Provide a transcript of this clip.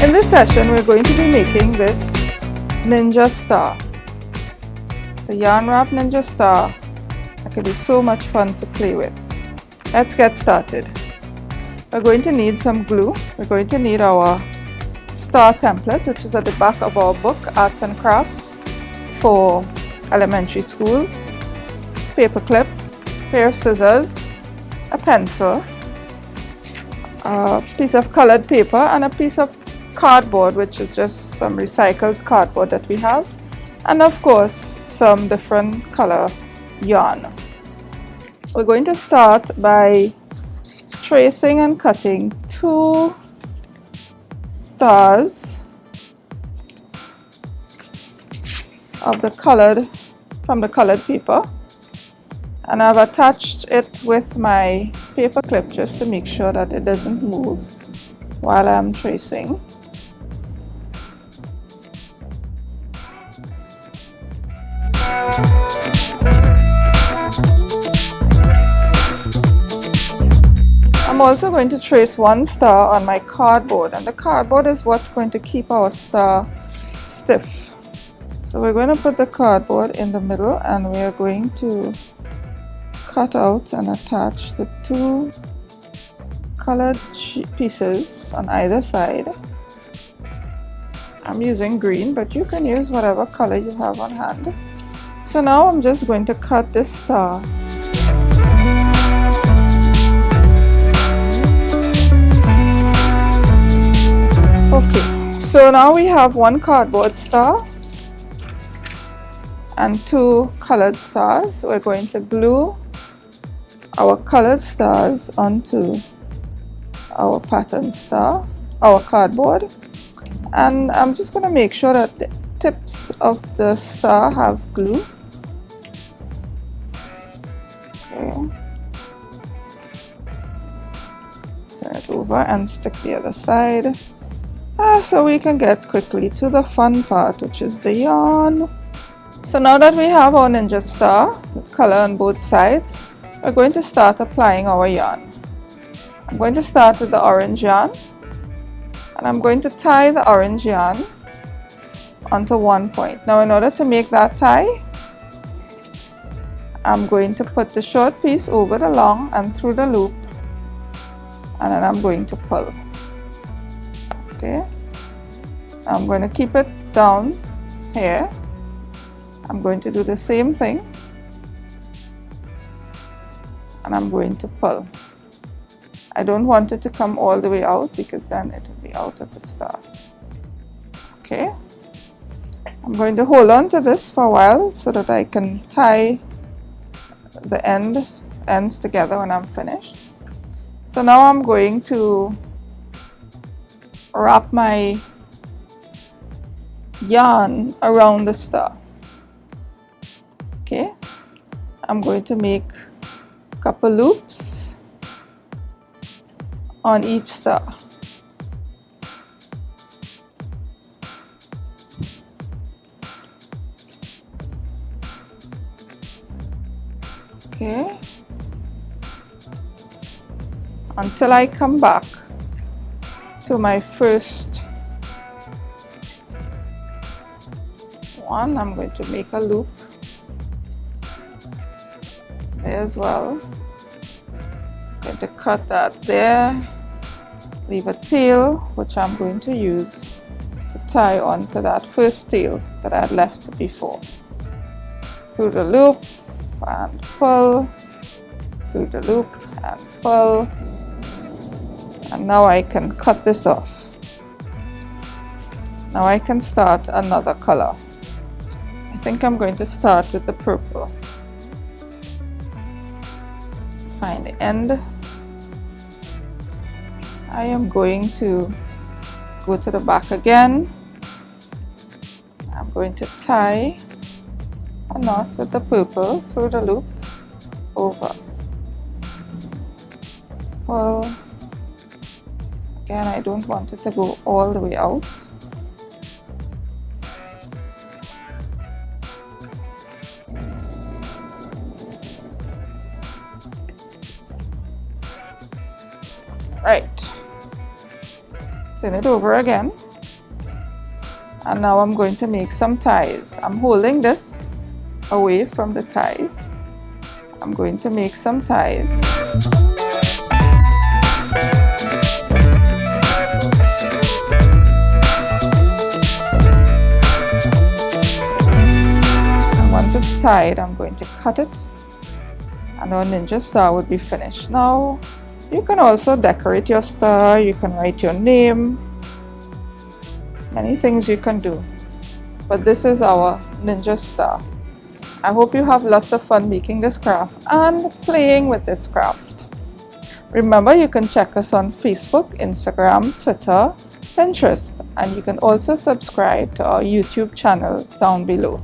In this session, we're going to be making this ninja star. It's a yarn wrap ninja star that can be so much fun to play with. Let's get started. We're going to need some glue. We're going to need our star template, which is at the back of our book, Art and Craft for Elementary School, paper clip, pair of scissors, a pencil, a piece of colored paper, and a piece of cardboard, which is just some recycled cardboard that we have, and of course some different color yarn. We're going to start by tracing and cutting 2 stars of the colored paper, and I've attached it with my paper clip just to make sure that it doesn't move while I'm tracing. I'm also going to trace 1 star on my cardboard, and the cardboard is what's going to keep our star stiff. So we're going to put the cardboard in the middle, and we are going to cut out and attach the 2 colored pieces on either side. I'm using green, but you can use whatever color you have on hand. So now I'm just going to cut this star. Okay, so now we have 1 cardboard star and 2 colored stars. We're going to glue our colored stars onto our pattern star, our cardboard, and I'm just going to make sure that the tips of the star have glue. Okay. Turn it over and stick the other side. So we can get quickly to the fun part, which is the yarn. So now that we have our ninja star with color on both sides, we're going to start applying our yarn. I'm going to start with the orange yarn, and I'm going to tie the orange yarn onto 1 point. Now in order to make that tie, I'm going to put the short piece over the long and through the loop, and then I'm going to pull. Okay, I'm going to keep it down here. I'm going to do the same thing, and I'm going to pull. I don't want it to come all the way out because then it will be out of the star. Okay, I'm going to hold on to this for a while so that I can tie the ends together when I'm finished. So now I'm going to wrap my yarn around the star. Okay, I'm going to make a couple loops on each star. Okay, until I come back to my first one. I'm going to make a loop there as well. I'm going to cut that there, leave a tail which I'm going to use to tie onto that first tail that I had left before. Through the loop and pull, through the loop and pull, and now I can cut this off. Now I can start another color. I think I'm going to start with the purple. Find the end. I am going to go to the back again. I'm going to tie a knot with the purple through the loop, over, pull. Again, I don't want it to go all the way out. Right. Turn it over again. And now I'm going to make some ties. I'm holding this away from the ties. I'm going to make some ties. And once it's tied, I'm going to cut it, and our ninja star would be finished. Now, you can also decorate your star, you can write your name, many things you can do. But this is our ninja star. I hope you have lots of fun making this craft and playing with this craft. Remember, you can check us on Facebook, Instagram, Twitter, Pinterest, and you can also subscribe to our YouTube channel down below.